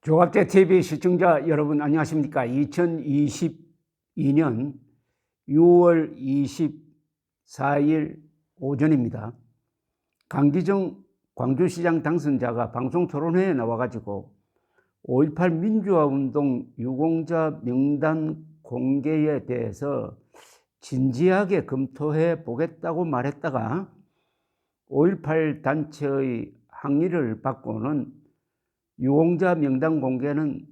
조갑제 TV 시청자 여러분 안녕하십니까? 2022년 6월 24일 오전입니다. 강기정 광주시장 당선자가 방송토론회에 나와가지고 5.18 민주화운동 유공자 명단 공개에 대해서 진지하게 검토해 보겠다고 말했다가 5.18 단체의 항의를 받고는 유공자 명단 공개는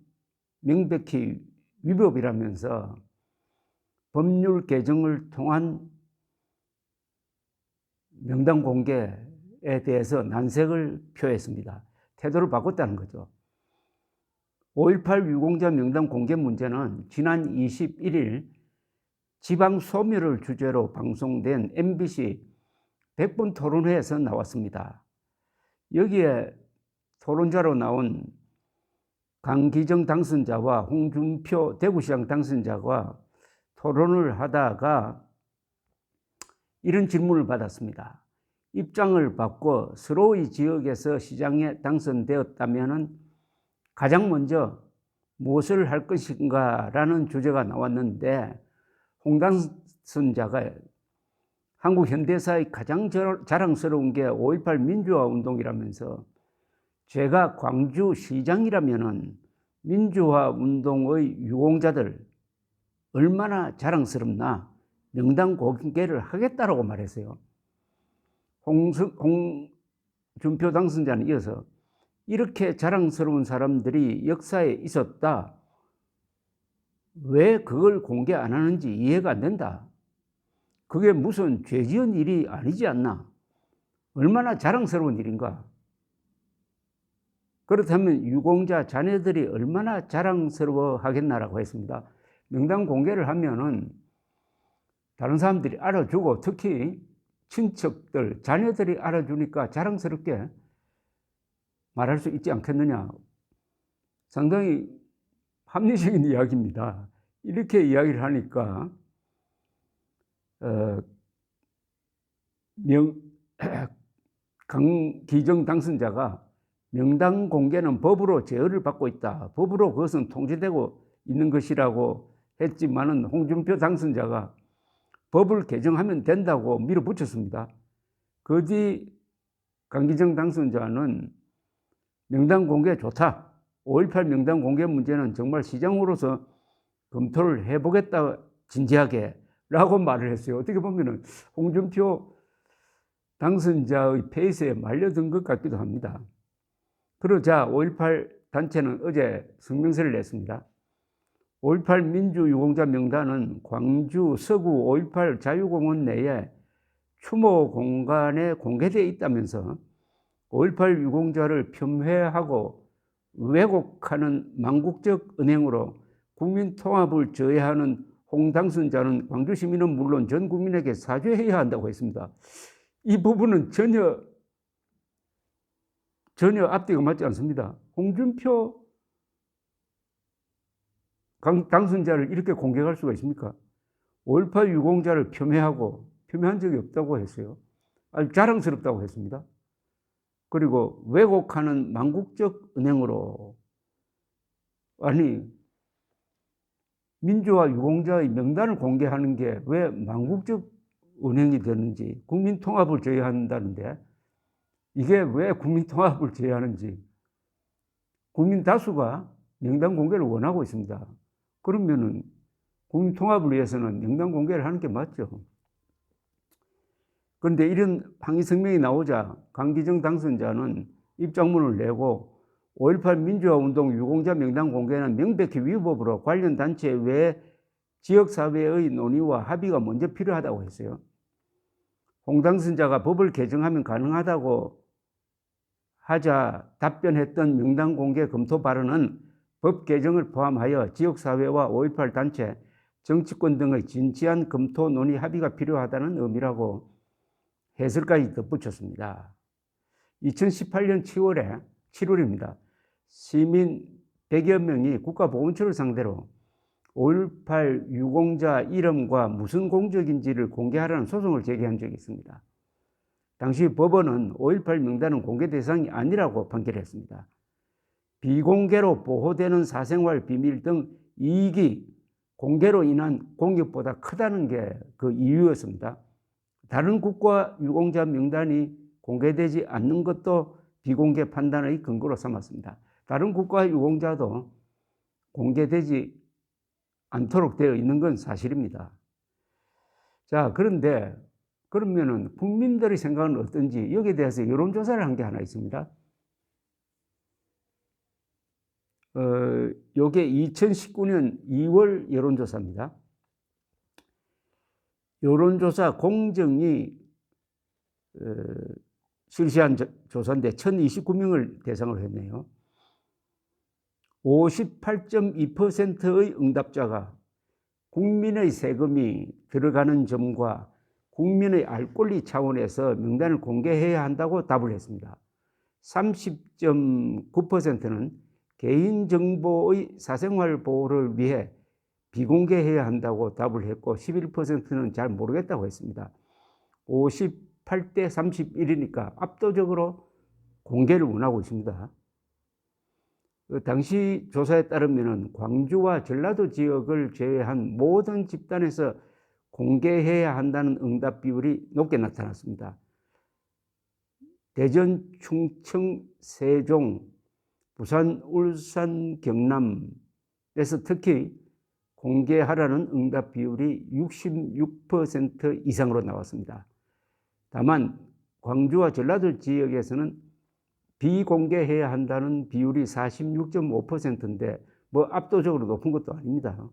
명백히 위법이라면서 법률 개정을 통한 명단 공개에 대해서 난색을 표했습니다. 태도를 바꿨다는 거죠. 5.18 유공자 명단 공개 문제는 지난 21일 지방 소멸을 주제로 방송된 MBC 100분 토론회에서 나왔습니다. 여기에 토론자로 나온 강기정 당선자와 홍준표 대구시장 당선자가 토론을 하다가 이런 질문을 받았습니다. 입장을 바꿔 서로의 지역에서 시장에 당선되었다면 가장 먼저 무엇을 할 것인가 라는 주제가 나왔는데 홍 당선자가 한국 현대사의 가장 자랑스러운 게 5.18 민주화 운동이라면서 제가 광주시장이라면 민주화 운동의 유공자들 얼마나 자랑스럽나 명단 공개를 하겠다라고 말했어요. 홍준표 당선자는 이어서 이렇게 자랑스러운 사람들이 역사에 있었다. 왜 그걸 공개 안 하는지 이해가 안 된다. 그게 무슨 죄 지은 일이 아니지 않나. 얼마나 자랑스러운 일인가. 그렇다면 유공자 자녀들이 얼마나 자랑스러워 하겠나라고 했습니다. 명단 공개를 하면은 다른 사람들이 알아주고 특히 친척들, 자녀들이 알아주니까 자랑스럽게 말할 수 있지 않겠느냐. 상당히 합리적인 이야기입니다. 이렇게 이야기를 하니까 강기정 당선자가 명단 공개는 법으로 제어를 받고 있다. 법으로 그것은 통제되고 있는 것이라고 했지만은 홍준표 당선자가 법을 개정하면 된다고 밀어붙였습니다. 그 뒤 강기정 당선자는 명단 공개 좋다. 5.18 명단 공개 문제는 정말 시장으로서 검토를 해보겠다 진지하게 라고 말을 했어요. 어떻게 보면은 홍준표 당선자의 페이스에 말려든 것 같기도 합니다. 그러자 5.18 단체는 어제 성명서를 냈습니다. 5.18 민주유공자 명단은 광주 서구 5.18 자유공원 내에 추모 공간에 공개되어 있다면서 5.18 유공자를 폄훼하고 왜곡하는 망국적 은행으로 국민 통합을 저해하는 홍 당선자는 광주 시민은 물론 전 국민에게 사죄해야 한다고 했습니다. 이 부분은 전혀 앞뒤가 맞지 않습니다. 홍준표 당선자를 이렇게 공격할 수가 있습니까? 5.18 유공자를 폄훼한 적이 없다고 했어요. 아주 자랑스럽다고 했습니다. 그리고 왜곡하는 망국적 은행으로 아니 민주화 유공자의 명단을 공개하는 게 왜 망국적 은행이 되는지 국민 통합을 저해한다는데 이게 왜 국민 통합을 저해하는지 국민 다수가 명단 공개를 원하고 있습니다. 그러면은 국민 통합을 위해서는 명단 공개를 하는 게 맞죠. 그런데 이런 항의 성명이 나오자 강기정 당선자는 입장문을 내고 5.18 민주화 운동 유공자 명단 공개는 명백히 위법으로 관련 단체 외 지역사회의 논의와 합의가 먼저 필요하다고 했어요. 홍 당선자가 법을 개정하면 가능하다고 하자 답변했던 명단 공개 검토 발언은 법 개정을 포함하여 지역사회와 5.18 단체, 정치권 등의 진지한 검토 논의 합의가 필요하다는 의미라고 해설까지 덧붙였습니다. 2018년 7월입니다. 시민 100여 명이 국가보훈처를 상대로 5.18 유공자 이름과 무슨 공적인지를 공개하라는 소송을 제기한 적이 있습니다. 당시 법원은 5.18 명단은 공개 대상이 아니라고 판결했습니다. 비공개로 보호되는 사생활 비밀 등 이익이 공개로 인한 공익보다 크다는 게 그 이유였습니다. 다른 국가 유공자 명단이 공개되지 않는 것도 비공개 판단의 근거로 삼았습니다. 다른 국가 유공자도 공개되지 않도록 되어 있는 건 사실입니다. 자, 그런데 그러면은 국민들의 생각은 어떤지 여기에 대해서 여론조사를 한 게 하나 있습니다. 요게 2019년 2월 여론조사입니다. 여론조사 공정이 실시한 조사인데 1029명을 대상으로 했네요. 58.2%의 응답자가 국민의 세금이 들어가는 점과 국민의 알 권리 차원에서 명단을 공개해야 한다고 답을 했습니다. 30.9%는 개인정보의 사생활 보호를 위해 비공개해야 한다고 답을 했고 11%는 잘 모르겠다고 했습니다. 58대 31이니까 압도적으로 공개를 원하고 있습니다. 당시 조사에 따르면 광주와 전라도 지역을 제외한 모든 집단에서 공개해야 한다는 응답 비율이 높게 나타났습니다. 대전, 충청, 세종, 부산, 울산, 경남에서 특히 공개하라는 응답 비율이 66% 이상으로 나왔습니다. 다만 광주와 전라도 지역에서는 비공개해야 한다는 비율이 46.5%인데 뭐 압도적으로 높은 것도 아닙니다.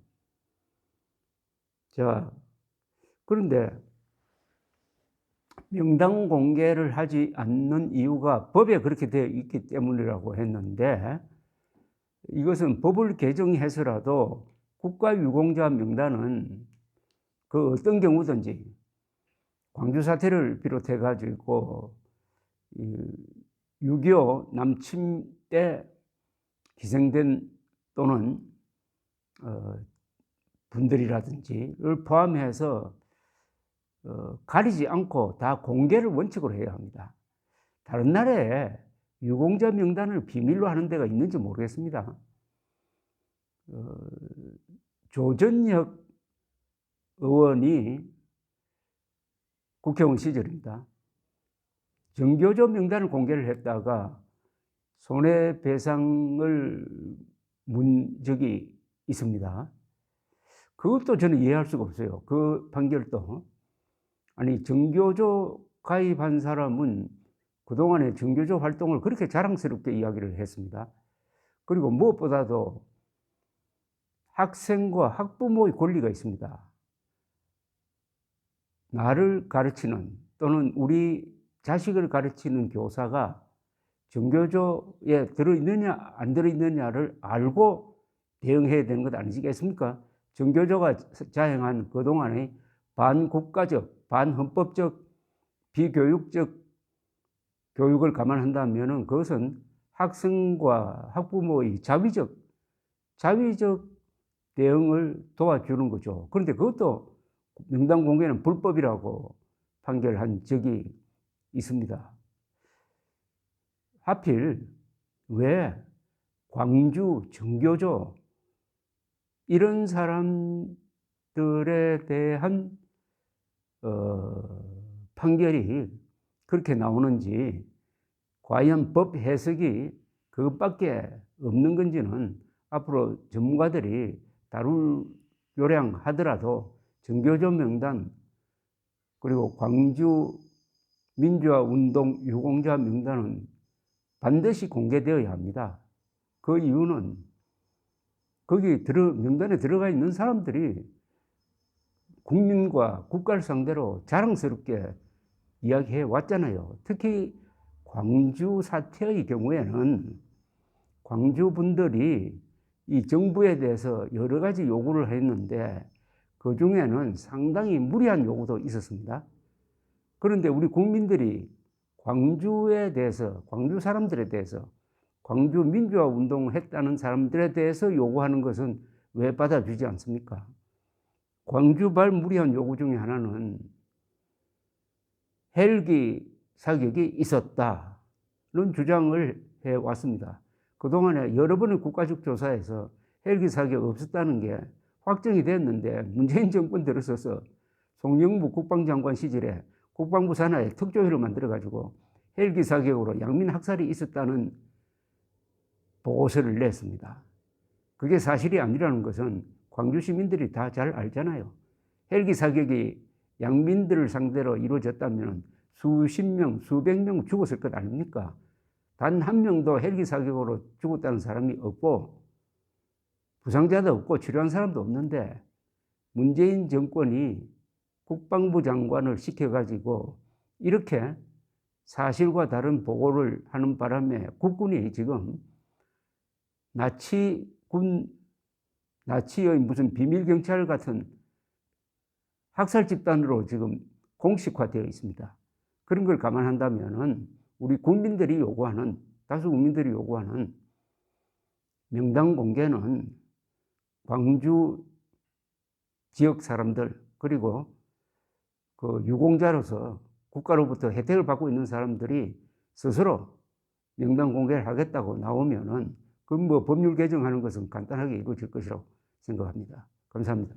자, 그런데 명단 공개를 하지 않는 이유가 법에 그렇게 되어 있기 때문이라고 했는데 이것은 법을 개정해서라도 국가유공자 명단은 그 어떤 경우든지 광주 사태를 비롯해 가지고 6.25 남침 때 희생된 또는 분들이라든지를 포함해서 가리지 않고 다 공개를 원칙으로 해야 합니다. 다른 나라에 유공자 명단을 비밀로 하는 데가 있는지 모르겠습니다. 조전혁 의원이 국회의원 시절입니다. 정교조 명단을 공개를 했다가 손해배상을 문 적이 있습니다. 그것도 저는 이해할 수가 없어요. 그 판결도. 아니, 정교조 가입한 사람은 그동안에 정교조 활동을 그렇게 자랑스럽게 이야기를 했습니다. 그리고 무엇보다도 학생과 학부모의 권리가 있습니다. 나를 가르치는 또는 우리 자식을 가르치는 교사가 정교조에 들어있느냐 안 들어있느냐를 알고 대응해야 되는 것 아니겠습니까? 정교조가 자행한 그동안의 반국가적, 반헌법적, 비교육적 교육을 감안한다면 그것은 학생과 학부모의 자위적 대응을 도와주는 거죠. 그런데 그것도 명단 공개는 불법이라고 판결한 적이 있습니다. 하필 왜 광주 정교조 이런 사람들에 대한 판결이 그렇게 나오는지 과연 법 해석이 그것밖에 없는 건지는 앞으로 전문가들이 다룰 요량하더라도 정교조 명단 그리고 광주 민주화운동 유공자 명단은 반드시 공개되어야 합니다. 그 이유는 거기 명단에 들어가 있는 사람들이 국민과 국가를 상대로 자랑스럽게 이야기해 왔잖아요. 특히 광주 사태의 경우에는 광주 분들이 이 정부에 대해서 여러 가지 요구를 했는데 그 중에는 상당히 무리한 요구도 있었습니다. 그런데 우리 국민들이 광주에 대해서, 광주 사람들에 대해서, 광주 민주화 운동을 했다는 사람들에 대해서 요구하는 것은 왜 받아주지 않습니까? 광주발 무리한 요구 중에 하나는 헬기 사격이 있었다는 주장을 해왔습니다. 그동안에 여러 번의 국가적 조사에서 헬기 사격 없었다는 게 확정이 됐는데 문재인 정권 들어서서 송영무 국방장관 시절에 국방부 산하에 특조위를 만들어가지고 헬기 사격으로 양민 학살이 있었다는 보고서를 냈습니다. 그게 사실이 아니라는 것은 광주 시민들이 다 잘 알잖아요. 헬기 사격이 양민들을 상대로 이루어졌다면 수십 명, 수백 명 죽었을 것 아닙니까? 단 한 명도 헬기 사격으로 죽었다는 사람이 없고 부상자도 없고 치료한 사람도 없는데 문재인 정권이 국방부 장관을 시켜가지고 이렇게 사실과 다른 보고를 하는 바람에 국군이 지금 나치의 무슨 비밀경찰 같은 학살 집단으로 지금 공식화되어 있습니다. 그런 걸 감안한다면 우리 국민들이 요구하는, 다수 국민들이 요구하는 명단 공개는 광주 지역 사람들 그리고 그 유공자로서 국가로부터 혜택을 받고 있는 사람들이 스스로 명단 공개를 하겠다고 나오면은 그 뭐 법률 개정하는 것은 간단하게 이루어질 것이라고 생각합니다. 감사합니다.